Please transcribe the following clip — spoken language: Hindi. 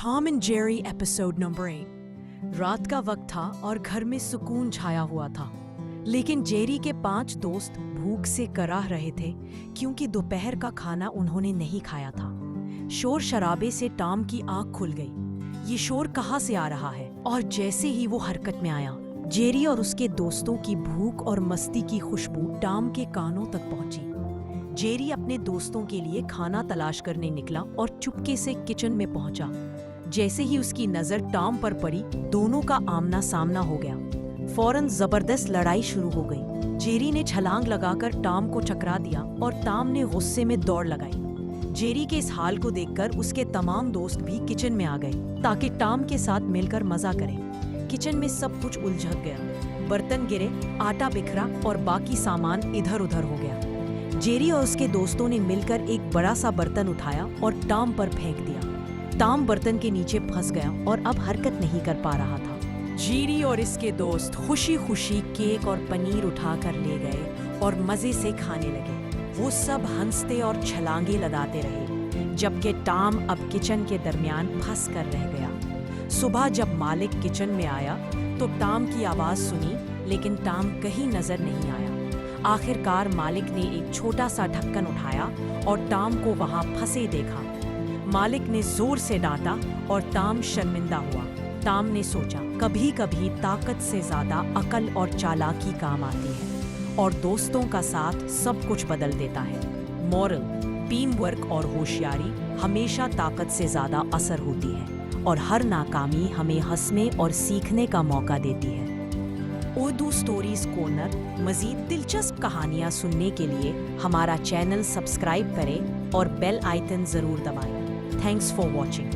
Tom and Jerry episode number 8। रात का वक्त था और घर में सुकून छाया हुआ था, लेकिन जेरी के 5 दोस्त भूख से कराह रहे थे क्योंकि दोपहर का खाना उन्होंने नहीं खाया था। शोर शराबे से टॉम की आंख खुल गई। ये शोर कहाँ से आ रहा है? और जैसे ही वो हरकत में आया, जेरी और उसके दोस्तों की भूख और मस्ती की खुशबू टॉम के कानों तक पहुंची। जेरी अपने दोस्तों के लिए खाना तलाश करने निकला और चुपके से किचन में पहुंचा। जैसे ही उसकी नजर टॉम पर पड़ी, दोनों का आमना सामना हो गया। फौरन जबरदस्त लड़ाई शुरू हो गई। जेरी ने छलांग लगाकर टॉम को चकरा दिया और टॉम ने गुस्से में दौड़ लगाई। जेरी के इस हाल को देखकर उसके तमाम दोस्त भी किचन में आ गए ताकि टॉम के साथ मिलकर मजा करें। किचन में सब कुछ उलझक गया। बर्तन गिरे, आटा बिखरा और बाकी सामान इधर उधर हो गया। जेरी और उसके दोस्तों ने मिलकर एक बड़ा सा बर्तन उठाया और टॉम पर फेंक दिया। टॉम बर्तन के नीचे फंस गया और अब हरकत नहीं कर पा रहा था। जेरी और इसके दोस्त खुशी खुशी केक और पनीर उठाकर ले गए और मजे से खाने लगे। वो सब हंसते और छलांगे लगाते रहे, जबकि टॉम अब किचन के दरमियान फंस कर रह गया। सुबह जब मालिक किचन में आया तो टॉम की आवाज सुनी, लेकिन टॉम कहीं नजर नहीं आया। आखिरकार मालिक ने एक छोटा सा ढक्कन उठाया और टॉम को वहां फंसे देखा। मालिक ने जोर से डांटा और टॉम शर्मिंदा हुआ। टॉम ने सोचा, कभी कभी ताकत से ज्यादा अकल और चालाकी काम आती है और दोस्तों का साथ सब कुछ बदल देता है। मॉरल: टीम वर्क और होशियारी हमेशा ताकत से ज्यादा असर होती है और हर नाकामी हमें हंसने और सीखने का मौका देती है। उर्दू स्टोरीज कॉर्नर मजीद दिलचस्प कहानियाँ सुनने के लिए हमारा चैनल सब्सक्राइब करें और बेल आइकन जरूर दबाएं। Thanks for watching.